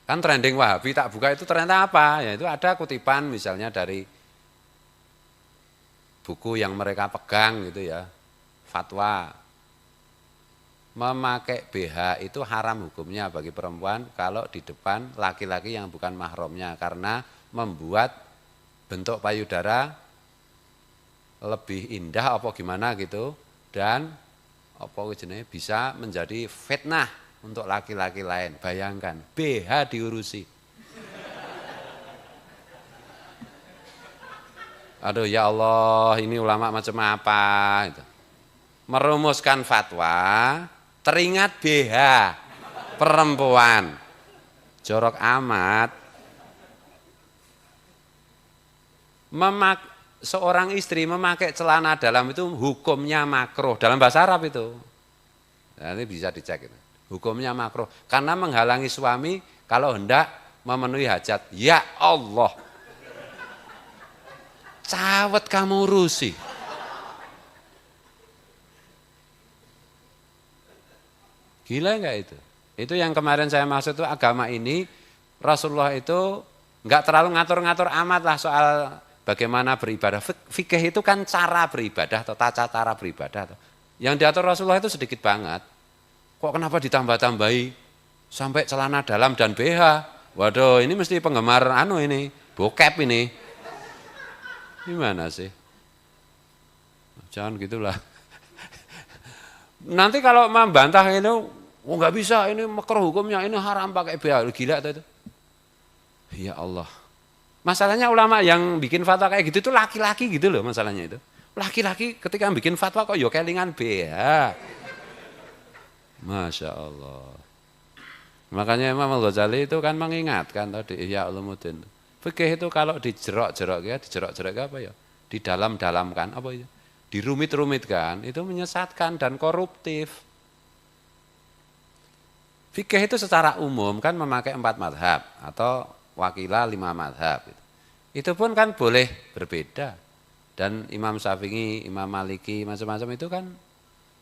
Kan trending Wahabi tak buka itu ternyata apa? Ya itu ada kutipan misalnya dari buku yang mereka pegang gitu ya. Fatwa. Memakai BH itu haram hukumnya bagi perempuan kalau di depan laki-laki yang bukan mahramnya karena membuat bentuk payudara lebih indah apa gimana gitu dan apa jenenge bisa menjadi fitnah untuk laki-laki lain. Bayangkan, BH diurusi. Aduh ya Allah, ini ulama macam apa gitu. Merumuskan fatwa, teringat BH perempuan. Jorok amat. Seorang istri memakai celana dalam itu hukumnya makruh dalam bahasa Arab itu. Nah, ini bisa dicek itu. Hukumnya makruh karena menghalangi suami kalau hendak memenuhi hajat. Ya Allah. Cawet kamu urusi. Gila enggak itu? Itu yang kemarin saya maksud itu agama ini Rasulullah itu enggak terlalu ngatur-ngatur amat lah soal bagaimana beribadah. Fikih itu kan cara beribadah atau tata cara beribadah. Yang diatur Rasulullah itu sedikit banget. Kok kenapa ditambah-tambahi sampai celana dalam dan BH? Waduh, ini mesti penggemar ini, bokep ini. Gimana sih? Jangan gitulah. Nanti kalau membantah itu, oh nggak bisa, ini makruh hukumnya, ini haram pakai BH. Gila itu. Ya Allah. Masalahnya ulama yang bikin fatwa kayak gitu itu laki-laki gitu loh masalahnya itu. Laki-laki ketika bikin fatwa kok yo kelingan BH. Masya Allah. Makanya Imam Al-Ghazali itu kan mengingatkan tadi Ihya Ulumuddin. Fikih itu kalau dijerok-jerok ya, dijerok-jerok apa ya? Di dalam-dalamkan apa ya? Dirumit-rumitkan itu menyesatkan dan koruptif. Fikih itu secara umum kan memakai 4 mazhab atau wakilah 5 mazhab. Itu pun kan boleh berbeda. Dan Imam Syafi'i, Imam Maliki, macam-macam itu kan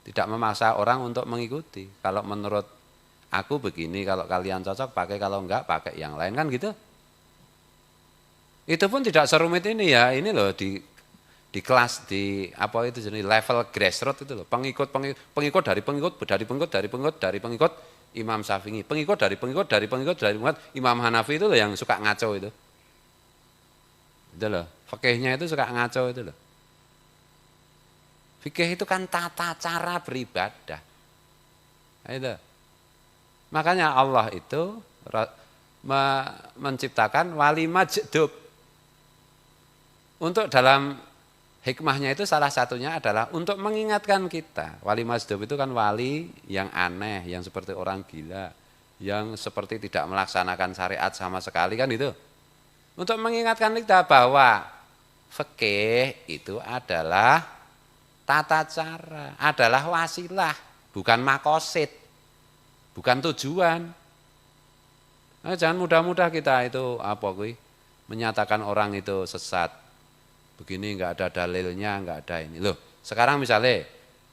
tidak memaksa orang untuk mengikuti. Kalau menurut aku begini, kalau kalian cocok pakai, kalau enggak pakai yang lain kan gitu. Itu pun tidak serumit ini ya, ini loh di kelas di apa itu jenis level grassroots itu loh, pengikut dari pengikut Imam Syafi'i, pengikut dari Imam Hanafi itu loh yang suka ngaco itu. Itu loh, fikihnya itu suka ngaco itu loh. Fikih itu kan tata cara beribadah. Itu. Makanya Allah itu menciptakan wali majdub. Untuk dalam hikmahnya itu salah satunya adalah untuk mengingatkan kita. Wali majdub itu kan wali yang aneh, yang seperti orang gila, yang seperti tidak melaksanakan syariat sama sekali kan itu. Untuk mengingatkan kita bahwa fikih itu adalah tata cara, adalah wasilah, bukan makosid, bukan tujuan. Nah, jangan mudah-mudah kita itu menyatakan orang itu sesat. Begini enggak ada dalilnya, enggak ada ini. Loh, sekarang misalnya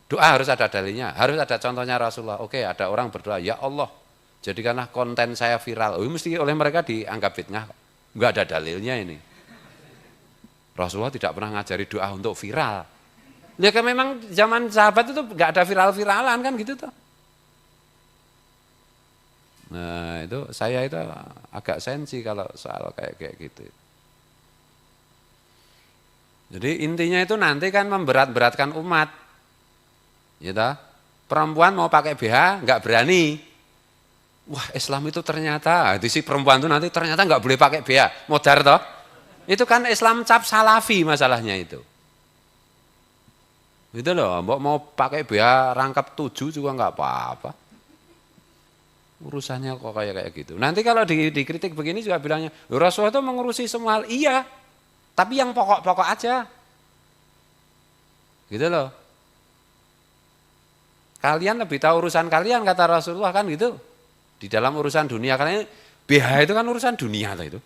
doa harus ada dalilnya, harus ada contohnya Rasulullah. Oke, ada orang berdoa, ya Allah, jadikanlah konten saya viral. Oh, mesti oleh mereka dianggap fitnah. Enggak ada dalilnya ini. Rasulullah tidak pernah ngajari doa untuk viral. Ya kan memang zaman sahabat itu enggak ada viral-viralan kan gitu tuh. Nah, itu saya itu agak sensi kalau soal kayak gitu. Jadi intinya itu nanti kan memberat-beratkan umat. Ya toh? Perempuan mau pakai BH enggak berani. Wah, Islam itu ternyata si perempuan itu nanti ternyata enggak boleh pakai BH. Modar toh? Itu kan Islam cap salafi masalahnya itu. Gitu loh, mbok mau pakai BH rangkap 7 juga enggak apa-apa. Urusannya kok kayak gitu. Nanti kalau dikritik begini juga bilangnya, Rasulullah itu mengurusi semua hal. Iya, tapi yang pokok-pokok aja. Gitu loh. Kalian lebih tahu urusan kalian kata Rasulullah kan gitu. Di dalam urusan dunia kalian BH itu kan urusan dunia itu.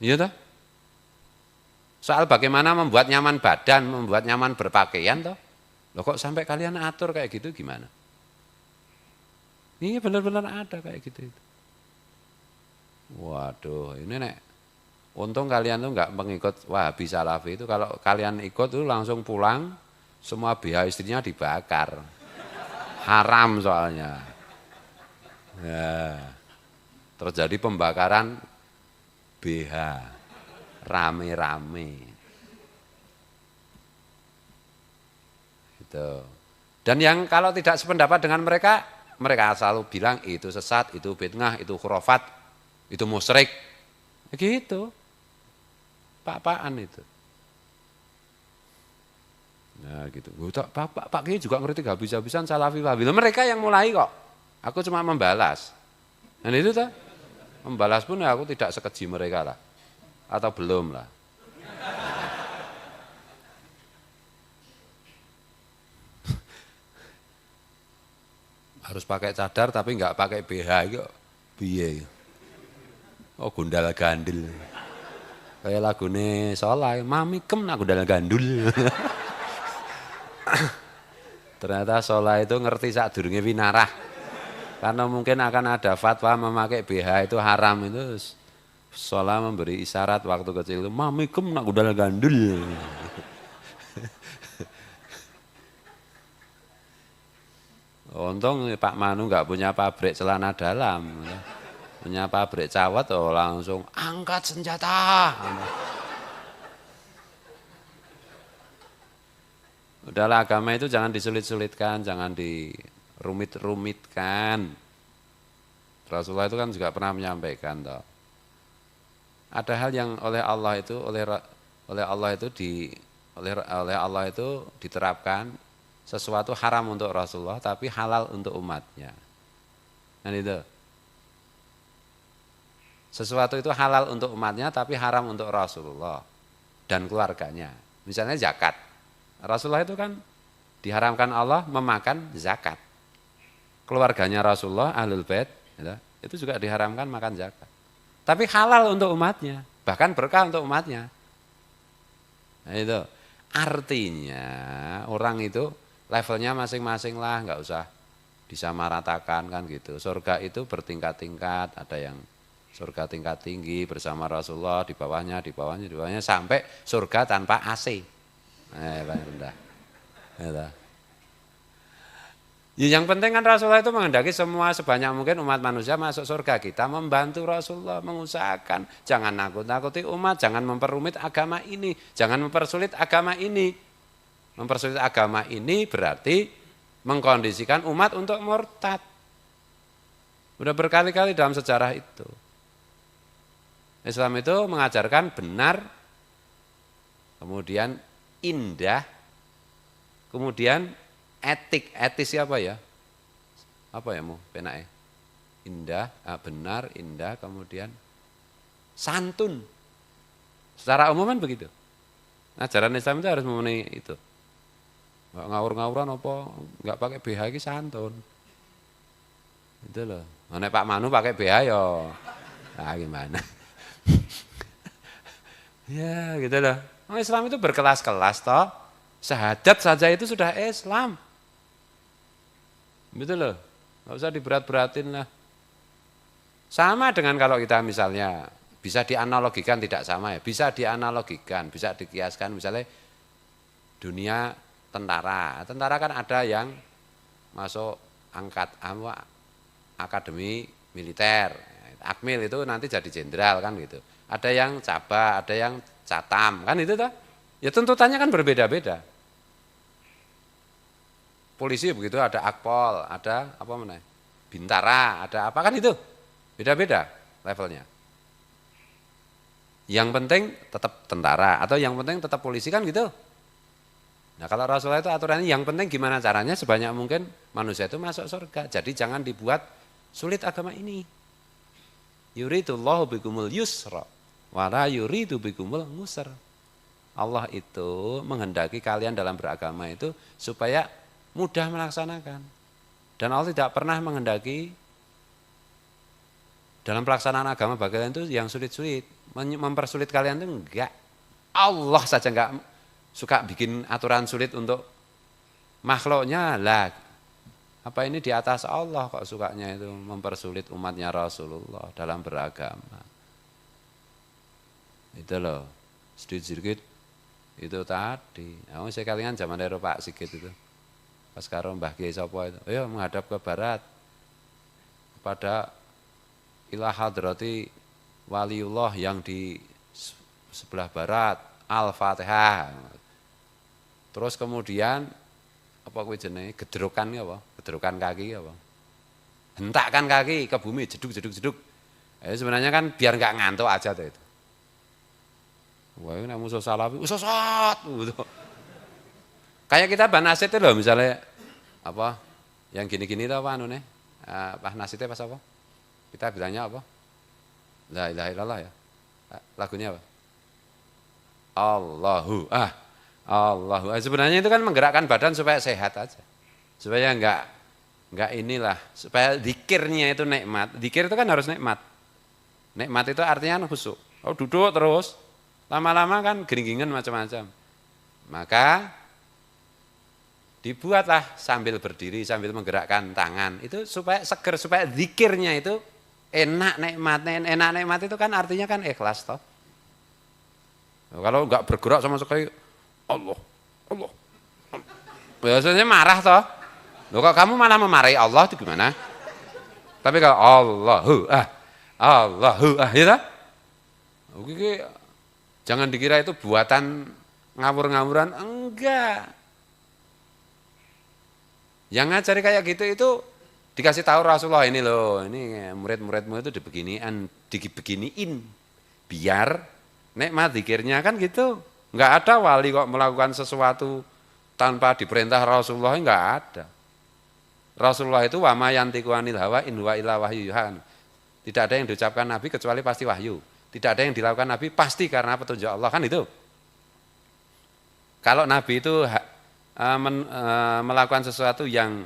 Iya toh? Soal bagaimana membuat nyaman badan, membuat nyaman berpakaian toh. Loh kok sampai kalian atur kayak gitu gimana? Iya benar-benar ada kayak gitu. Waduh, ini nek untung kalian tuh nggak mengikut Wahabi Salafi itu. Kalau kalian ikut tuh langsung pulang, semua BH istrinya dibakar. Haram soalnya. Ya, terjadi pembakaran BH rame-rame. Gitu. Dan yang kalau tidak sependapat dengan mereka, mereka selalu bilang itu sesat, itu bid'ah, itu khurafat, itu musyrik. Begitu. Pak-pakan itu. Nah gitu. Pak Kiai juga ngerti gak bisa-bisan Salafi Wahabi. Mereka yang mulai kok. Aku cuma membalas. Dan itu tuh membalas pun ya aku tidak sekeji mereka lah. Atau belum lah. Harus pakai cadar tapi nggak pakai BH kok. Piye. Oh gundal gandul. Kayak lagune Solai, mami kem nak gundal gandul. Ternyata Solai itu ngerti sak durunge winarah. Karena mungkin akan ada fatwa memakai BH itu haram itu. Solai memberi isyarat waktu kecil itu, mami kem nak gundal gandul. Untung Pak Manu nggak punya pabrik celana dalam. Punya pabrik cawat oh langsung angkat senjata. Udahlah agama itu jangan disulit-sulitkan, jangan dirumit-rumitkan. Rasulullah itu kan juga pernah menyampaikan toh. Ada hal yang oleh Allah itu oleh Allah itu diterapkan sesuatu haram untuk Rasulullah tapi halal untuk umatnya. Dan itu. Sesuatu itu halal untuk umatnya tapi haram untuk Rasulullah dan keluarganya. Misalnya zakat. Rasulullah itu kan diharamkan Allah memakan zakat. Keluarganya Rasulullah, Ahlul Bait, itu juga diharamkan makan zakat. Tapi halal untuk umatnya, bahkan berkah untuk umatnya. Nah itu artinya orang itu levelnya masing-masing lah, nggak usah disamaratakan kan gitu. Surga itu bertingkat-tingkat, ada yang surga tingkat tinggi bersama Rasulullah, di bawahnya sampai surga tanpa AC. Paling rendah. Yang penting kan Rasulullah itu menghendaki semua sebanyak mungkin umat manusia masuk surga. Kita membantu Rasulullah, mengusahakan jangan nakut-nakuti umat, jangan memperumit agama ini, jangan mempersulit agama ini. Mempersulit agama ini berarti mengkondisikan umat untuk murtad. Sudah berkali-kali dalam sejarah itu. Islam itu mengajarkan benar, kemudian indah, kemudian etis apa ya? Apa ya mau penake? Indah, benar, indah, kemudian santun. Secara umum kan begitu. Ajaran Islam itu harus memenuhi itu. Enggak ngawur-ngawuran apa, enggak pakai BH iki santun. Itu loh. Nek Pak Manu pakai BH ya. Nah, gimana? Ya gitu loh. Islam itu berkelas-kelas toh. Syahadat saja itu sudah Islam. Gitu loh. Nggak usah diberat-beratin lah. Sama dengan kalau kita misalnya bisa dianalogikan, tidak sama ya. Bisa dianalogikan, bisa dikiaskan misalnya dunia tentara. Tentara kan ada yang masuk akademi militer. Akmil itu nanti jadi jenderal kan gitu. Ada yang caba, ada yang catam, kan itu toh. Ya tuntutannya kan berbeda-beda. Polisi begitu ada akpol, ada apa namanya? Bintara, ada apa kan itu. Beda-beda levelnya. Yang penting tetap tentara atau yang penting tetap polisi kan gitu. Nah kalau Rasulullah itu aturannya yang penting gimana caranya sebanyak mungkin manusia itu masuk surga. Jadi jangan dibuat sulit agama ini. Yuridullahu bikumul yusra wala yuridu bikumul ngusr. Allah itu menghendaki kalian dalam beragama itu supaya mudah melaksanakan. Dan Allah tidak pernah menghendaki dalam pelaksanaan agama bagi kalian itu yang sulit-sulit. Mempersulit kalian itu enggak. Allah saja enggak suka bikin aturan sulit untuk makhluknya lah. Apa ini di atas Allah kok sukanya itu mempersulit umatnya Rasulullah dalam beragama. Itu loh, sedikit-sedikit itu tadi. Nah, saya kalian zaman dari Pak Sigit itu. Pas karo Mbah Kiai sapa itu, ayo menghadap ke barat kepada ila hadrati waliullah yang di sebelah barat, Al-Fatihah. Terus kemudian apa kuwi jenenge gedrukan apa? Gedrukan kaki apa? Hentakkan kaki ke bumi, jeduk. Sebenarnya kan biar nggak ngantuk aja tuh itu. Wah, ini musuh salafi, sesat gitu. Kayak kita Pak Nasid itu loh misalnya apa yang gini-gini tuh apa anu nih? Pak Nasidnya pas apa? Kita bilangnya apa? La ilaha illallah ya. Lagunya apa? Allahu Allahu. Sebenarnya itu kan menggerakkan badan supaya sehat aja. Supaya enggak inilah, supaya zikirnya itu nikmat. Zikir itu kan harus nikmat. Nikmat itu artinya khusyuk. Oh, duduk terus. Lama-lama kan gering-geringan macam-macam. Maka dibuatlah sambil berdiri, sambil menggerakkan tangan. Itu supaya seger, supaya zikirnya itu enak nikmatnya. Enak nikmat itu kan artinya kan ikhlas toh. Kalau enggak bergerak sama sekali, Allah. Biasanya marah toh. Loh kok kamu malah memarahi Allah itu gimana? Tapi kalau Allahu ya toh? Oke, jangan dikira itu buatan ngawur-ngawuran, enggak. Yang ngajari kayak gitu itu dikasih tahu Rasulullah ini loh, ini murid-muridmu itu dibeginiin biar nikmat zikirnya kan gitu. Enggak ada wali kok melakukan sesuatu tanpa diperintah Rasulullah, enggak ada. Rasulullah itu wa ma yantiqu anil hawa in huwa illa wahyu yuha. Tidak ada yang diucapkan Nabi kecuali pasti wahyu. Tidak ada yang dilakukan Nabi pasti karena petunjuk Allah kan itu. Kalau Nabi itu melakukan sesuatu yang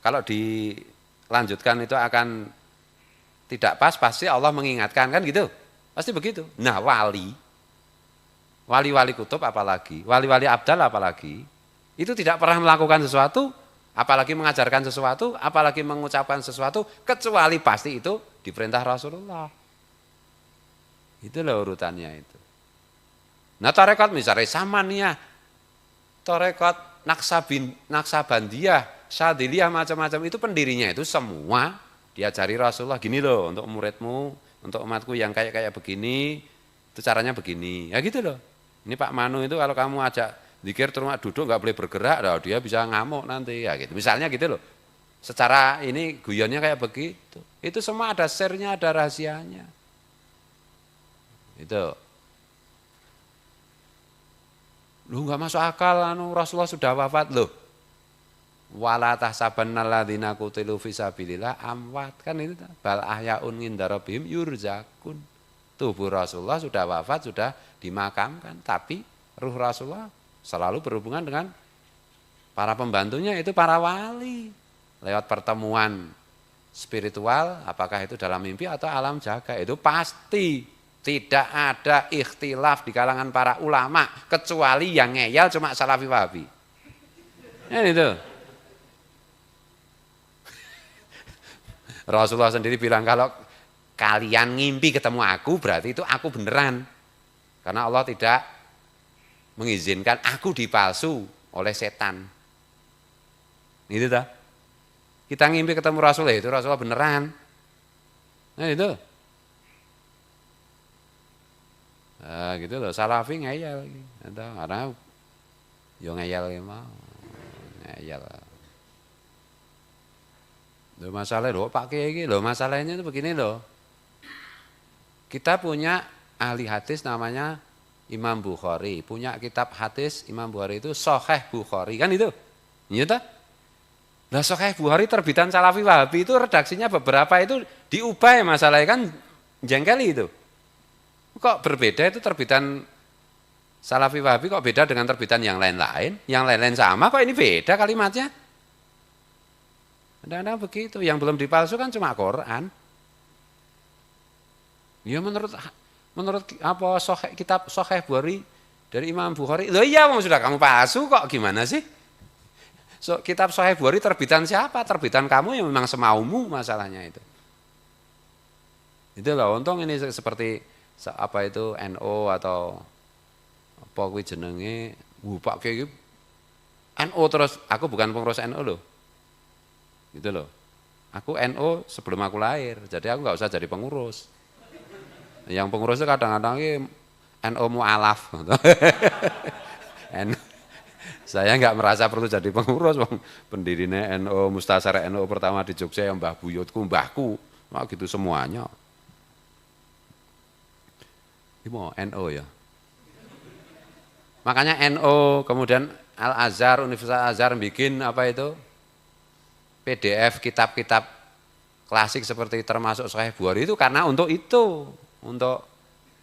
kalau dilanjutkan itu akan tidak pas, pasti Allah mengingatkan kan gitu. Pasti begitu. Nah, wali-wali kutub apalagi, wali-wali abdal apalagi, itu tidak pernah melakukan sesuatu, apalagi mengajarkan sesuatu, apalagi mengucapkan sesuatu, kecuali pasti itu diperintah Rasulullah. Itu loh urutannya itu. Nah, tarekat misalnya Samaniyah, tarekat Naksabandiyah, Syadiliyah macam-macam itu pendirinya itu semua diajari Rasulullah gini loh untuk muridmu, untuk umatku yang kayak begini, itu caranya begini. Ya gitu loh. Ini Pak Manu itu kalau kamu ajak zikir terus duduk nggak boleh bergerak, loh, dia bisa ngamuk nanti ya gitu. Misalnya gitu loh. Secara ini guyonnya kayak begitu. Itu semua ada share-nya, ada rahasianya. Itu. Lu nggak masuk akal Rasulullah sudah wafat loh. Wala tahsabannal ladzina qutilu fisabilillah amwat kan itu bal ahyaun inda rabbihim yurzakun. Tubuh Rasulullah sudah wafat, sudah dimakamkan, tapi ruh Rasulullah selalu berhubungan dengan para pembantunya itu para wali. Lewat pertemuan spiritual, apakah itu dalam mimpi atau alam jaga, itu pasti tidak ada ikhtilaf di kalangan para ulama kecuali yang ngeyel cuma Salafi Wahabi. Ya itu. Rasulullah sendiri bilang kalau kalian ngimpi ketemu aku berarti itu aku beneran. Karena Allah tidak mengizinkan aku dipalsu oleh setan. Itu dah. Kita ngimpi ketemu Rasulullah itu Rasulullah beneran. Nah itu. Nah, gitu loh, Salafi ngeyel gitu. Karena yo ngeyel mau. Ngeyel. Loh masalahnya loh Pak Kiai loh masalahnya itu begini loh. Kita punya ahli hadis namanya Imam Bukhari, punya kitab hadis Imam Bukhari itu Sahih Bukhari kan itu. Iya toh? Lah Sahih Bukhari terbitan Salafi Wahabi itu redaksinya beberapa itu diubah ya masalahnya kan jengkeli itu. Kok berbeda itu terbitan Salafi Wahabi kok beda dengan terbitan yang lain-lain? Yang lain-lain sama kok ini beda kalimatnya? Kadang-kadang begitu, yang belum dipalsukan cuma Quran. Ya menurut apa kitab Sahih Bukhari dari Imam Bukhari. Loh iya sudah kamu palsu kok gimana sih? Kitab Sahih Bukhari terbitan siapa? Terbitan kamu yang memang semaumu masalahnya itu. Itu loh, untung ini seperti apa itu NO atau apa kuwi jenenge, Pak Kiai NO terus, aku bukan pengurus NO loh. Gitu loh. Aku NO sebelum aku lahir, jadi aku nggak usah jadi pengurus. Yang pengurus itu kadang-kadang NO mu'alaf. Saya nggak merasa perlu jadi pengurus, pendirinya NO, Mustasar NO pertama di Jogja yang Mbah Buyutku, mbahku, nah, gitu semuanya. Ini mau NO ya. Makanya NO, kemudian Al-Azhar, Universitas Al-Azhar bikin apa itu? PDF kitab-kitab klasik seperti termasuk Sahih Bukhari itu karena untuk itu, untuk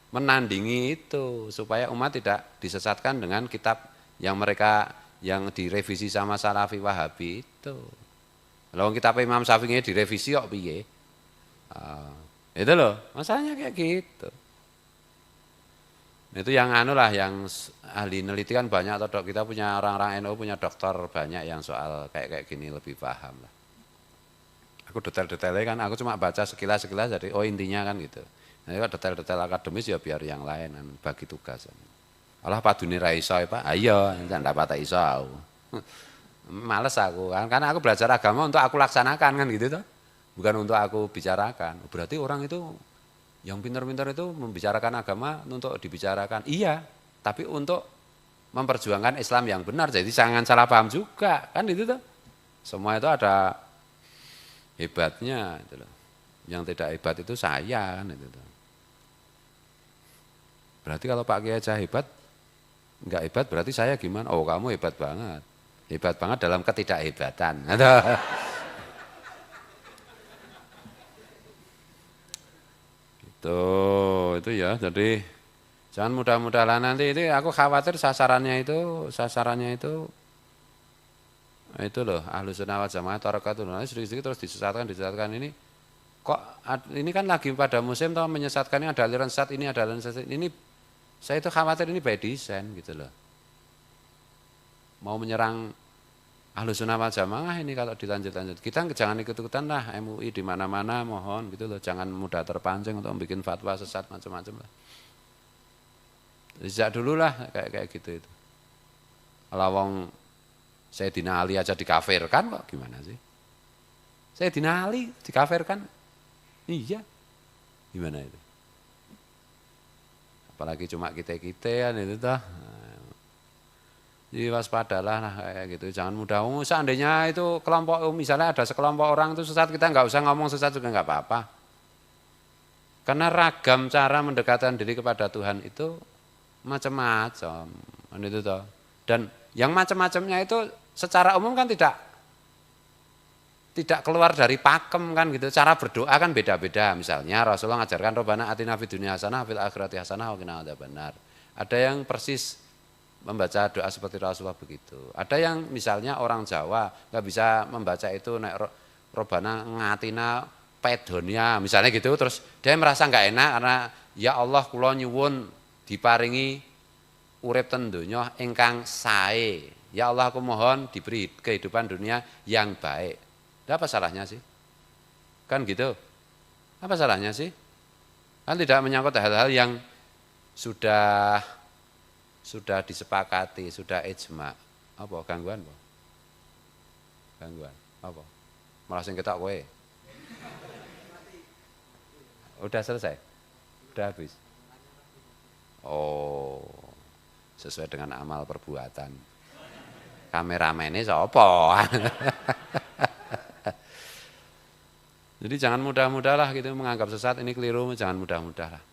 menandingi itu supaya umat tidak disesatkan dengan kitab yang mereka yang direvisi sama Salafi Wahabi itu. Kalau kitab Imam Syafi'i direvisi kok piye? Itu loh, masalahnya kayak gitu. Itu yang anu lah, yang ahli neliti kan banyak, atau kita punya orang-orang NU punya dokter banyak yang soal kayak gini lebih paham lah. Aku detail-detailnya kan, aku cuma baca sekilas-sekilas jadi oh intinya kan gitu. Nah, kalau detail-detail akademis ya biar yang lain kan bagi tugas. Allah padune ra iso Pak. Ayo, ndak dapat iso aku. Males aku kan, karena aku belajar agama untuk aku laksanakan kan gitu toh. Bukan untuk aku bicarakan. Berarti orang itu yang pintar-pintar itu membicarakan agama untuk dibicarakan. Iya, tapi untuk memperjuangkan Islam yang benar. Jadi jangan salah paham juga, kan itu tuh. Semua itu ada hebatnya itu loh. Yang tidak hebat itu saya kan itu tuh. Berarti kalau Pak Kiai aja hebat, enggak hebat berarti saya gimana? Oh, kamu hebat banget. Hebat banget dalam ketidakhebatan. Itu ya, jadi jangan mudah-mudahan nanti ini aku khawatir sasarannya itu loh, Ahlus Sunnah wal Jamaah Tarekatun, sedikit-sedikit terus disesatkan ini kok ini kan lagi pada musim toh menyesatkannya, ada aliran sesat ini, ada aliran sesat ini, saya itu khawatir ini by design gitu loh, mau menyerang Ahlus Sunnah wal Jamaah ini kalau dilanjut-lanjut. Kita jangan ikut-ikutan lah MUI di mana-mana, mohon gitu loh. Jangan mudah terpancing untuk bikin fatwa sesat macam-macam lah. Sejak dulu lah kayak gitu itu. Kalau wong Sayyidina Ali aja dikafirkan kok gimana sih? Sayyidina Ali dikafirkan? Iya. Gimana itu? Apalagi cuma kita-kita kan itu toh. Jadi waspadalah lah kayak gitu, jangan mudah. Seandainya itu kelompok, misalnya ada sekelompok orang itu sesat, kita nggak usah ngomong sesat juga nggak apa-apa. Karena ragam cara mendekatkan diri kepada Tuhan itu macam-macam, kan itu toh. Dan yang macam-macamnya itu secara umum kan tidak keluar dari pakem kan gitu. Cara berdoa kan beda-beda. Misalnya Rasulullah ngajarkan Rabbana atina fid dunya hasanah fil akhirati hasanah wa qina adzabannar. Ada yang persis membaca doa seperti Rasulullah begitu. Ada yang misalnya orang Jawa nggak bisa membaca itu nek Robbana ngatina pedonia misalnya gitu, terus dia merasa nggak enak karena ya Allah kula nyuwun diparingi urip ten donya ingkang sae. Ya Allah aku mohon diberi kehidupan dunia yang baik. Apa salahnya sih? Kan gitu. Apa salahnya sih? Kan tidak menyangkut hal-hal yang sudah disepakati, sudah ijma. Apa gangguan, Pak? Gangguan. Apa? Malah sing ketok kowe. Udah selesai? Udah habis. Oh. Sesuai dengan amal perbuatan. Kameramennya sapa? Jadi jangan mudah-mudah lah gitu menganggap sesat ini keliru, jangan mudah-mudah lah.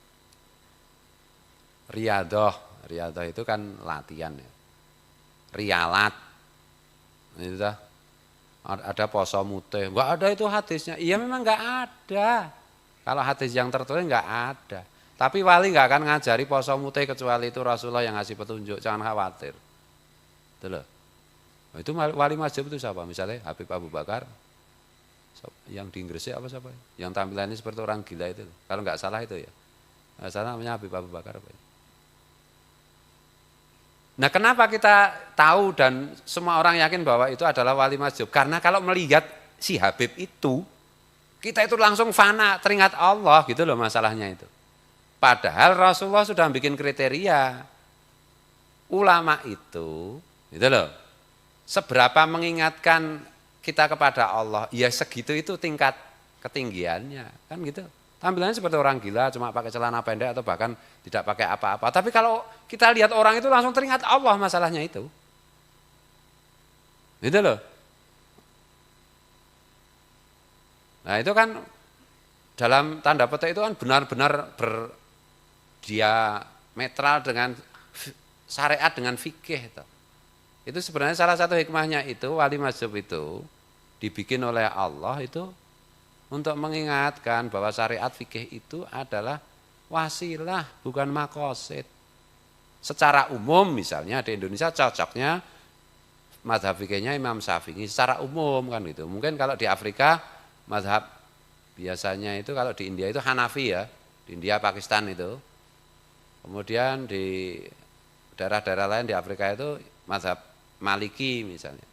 Riyadhah itu kan latihan ya. Rialat. Itu dah. Ada poso mutih. Enggak ada itu hadisnya. Iya memang enggak ada. Kalau hadis yang tertulis enggak ada. Tapi wali enggak akan ngajari poso mutih kecuali itu Rasulullah yang ngasih petunjuk. Jangan khawatir. Itu loh. Itu wali mazhab itu siapa? Misalnya Habib Abu Bakar. Yang di Inggris apa siapa? Yang tampilannya seperti orang gila itu. Kalau enggak salah itu ya. Enggak salah namanya Habib Abu Bakar apa ya? Nah, kenapa kita tahu dan semua orang yakin bahwa itu adalah wali masjid? Karena kalau melihat si Habib itu, kita itu langsung fana, teringat Allah gitu loh masalahnya itu. Padahal Rasulullah sudah bikin kriteria ulama itu, gitu loh. Seberapa mengingatkan kita kepada Allah, ya segitu itu tingkat ketinggiannya, kan gitu. Tampilannya seperti orang gila, cuma pakai celana pendek atau bahkan tidak pakai apa-apa. Tapi kalau kita lihat orang itu langsung teringat Allah masalahnya itu. Gitu loh. Nah itu kan dalam tanda petik itu kan benar-benar berdiametral dengan syariat dengan fikih itu. Itu sebenarnya salah satu hikmahnya itu wali mazhab itu dibikin oleh Allah itu untuk mengingatkan bahwa syariat fikih itu adalah wasilah bukan maqasid. Secara umum misalnya di Indonesia cocoknya mazhab fikihnya Imam Syafi'i secara umum kan gitu. Mungkin kalau di Afrika mazhab biasanya itu kalau di India itu Hanafi ya, di India Pakistan itu. Kemudian di daerah-daerah lain di Afrika itu mazhab Maliki misalnya.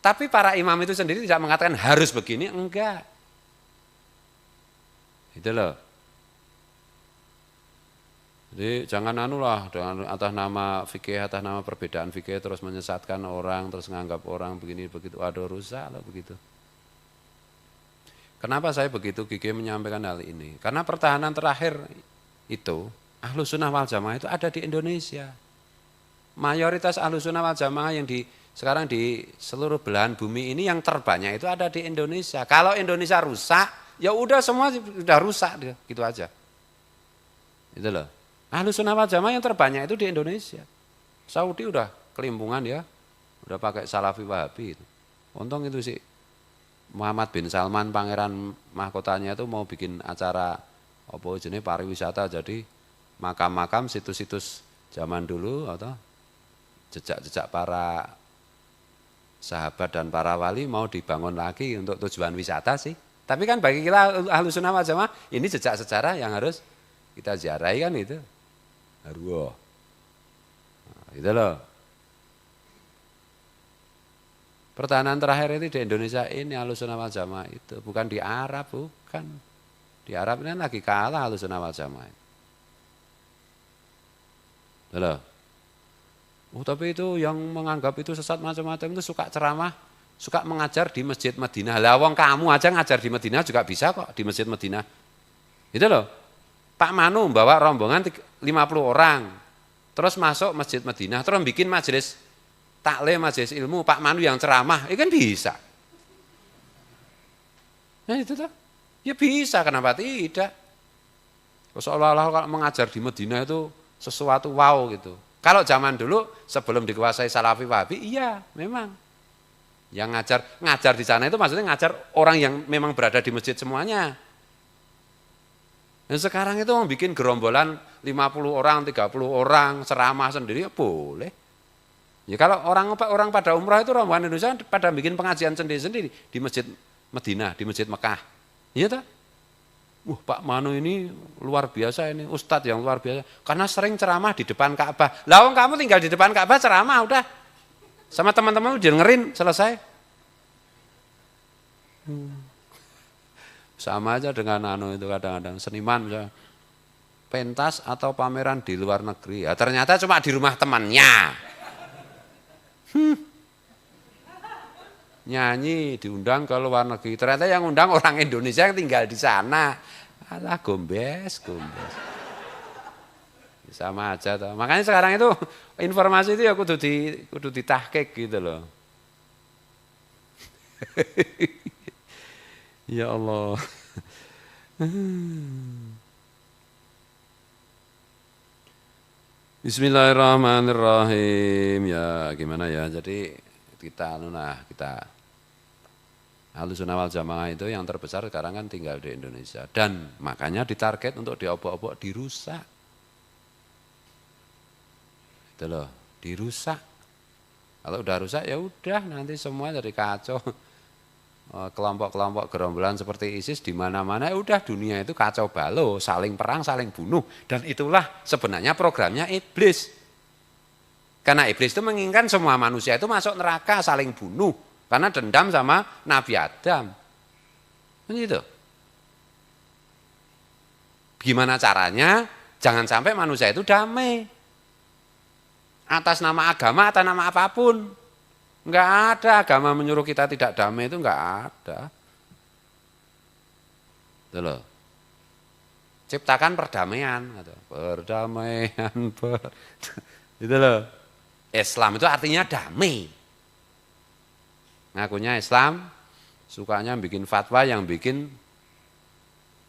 Tapi para imam itu sendiri tidak mengatakan harus begini, enggak. Itu loh. Jadi jangan anulah dengan atas nama fikih, atas nama perbedaan fikih terus menyesatkan orang, terus menganggap orang begini begitu, aduh rusak loh begitu. Kenapa saya begitu gigih menyampaikan hal ini? Karena pertahanan terakhir itu, Ahlus Sunnah wal Jamaah itu ada di Indonesia. Mayoritas Ahlus Sunnah wal Jamaah yang sekarang di seluruh belahan bumi ini yang terbanyak itu ada di Indonesia. Kalau Indonesia rusak, ya udah semua sudah rusak gitu aja. Itu loh. Ahlus Sunnah wal Jamaah yang terbanyak itu di Indonesia. Saudi udah kelimpungan ya, udah pakai Salafi Wahabi itu. Untung itu sih Muhammad bin Salman pangeran mahkotanya itu mau bikin acara apa jenis pariwisata, jadi makam-makam situs-situs zaman dulu atau jejak-jejak para sahabat dan para wali mau dibangun lagi untuk tujuan wisata sih. Tapi kan bagi kita Ahlus Sunnah wal Jamaah ini jejak sejarah yang harus kita ziarahi kan itu. Harus. Nah, itu loh. Pertahanan terakhir itu di Indonesia ini Ahlus Sunnah wal Jamaah itu, bukan di Arab, bukan. Di Arab ini lagi kalah Ahlus Sunnah wal Jamaah. Itu loh. Tapi itu yang menganggap itu sesat macam-macam itu suka ceramah, suka mengajar di Masjid Madinah. Lah wong kamu aja ngajar di Madinah juga bisa kok di Masjid Madinah. Itu loh. Pak Manu bawa rombongan 50 orang. Terus masuk Masjid Madinah, terus bikin majelis taklim, majelis ilmu, Pak Manu yang ceramah, itu kan bisa. Nah itu tuh. Ya bisa, kenapa tidak? Seolah-olah kalau mengajar di Madinah itu sesuatu wow gitu. Kalau zaman dulu sebelum dikuasai Salafi Wahabi, iya memang. Yang ngajar di sana itu maksudnya ngajar orang yang memang berada di masjid semuanya. Dan sekarang itu mau bikin gerombolan 50 orang, 30 orang, ceramah sendiri ya boleh. Ya kalau orang pada umrah itu rombongan Indonesia pada bikin pengajian sendiri-sendiri di Masjid Madinah, di Masjid Mekah. Iya tak? Pak Manu ini luar biasa ini, Ustadz yang luar biasa. Karena sering ceramah di depan Ka'bah. Lah kamu tinggal di depan Ka'bah ceramah udah. Sama teman-teman dengerin selesai. Sama aja dengan itu kadang-kadang seniman misalnya. Pentas atau pameran di luar negeri. Ya, ternyata cuma di rumah temannya. Nyanyi diundang ke luar negeri, ternyata yang undang orang Indonesia yang tinggal di sana. Alah gombes. Sama aja toh. Makanya sekarang itu informasi itu ya kudu ditahqiq gitu loh. Ya Allah. Bismillahirrahmanirrahim. Ya gimana ya, jadi kita Ahlus Sunnah wal Jamaah itu yang terbesar sekarang kan tinggal di Indonesia. Dan makanya ditarget untuk diobok-obok dirusak. Itu loh, dirusak. Kalau udah rusak ya udah nanti semua jadi kacau. kelompok-kelompok gerombolan seperti ISIS di mana-mana, udah dunia itu kacau balau, saling perang, saling bunuh, dan itulah sebenarnya programnya iblis. Karena iblis itu menginginkan semua manusia itu masuk neraka, saling bunuh, karena dendam sama Nabi Adam. Begitu. Gimana caranya? Jangan sampai manusia itu damai. Atas nama agama, atas nama apapun. Enggak ada agama menyuruh kita tidak damai, itu enggak ada. Itu loh. Ciptakan perdamaian. Perdamaian. Itu loh. Islam itu artinya damai. Ngakunya Islam, sukanya bikin fatwa yang bikin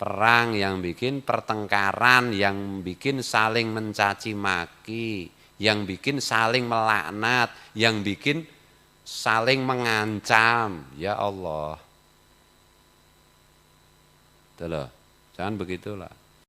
perang, yang bikin pertengkaran, yang bikin saling mencaci maki, yang bikin saling melaknat, yang bikin saling mengancam. Ya Allah. Tuh loh, jangan begitulah.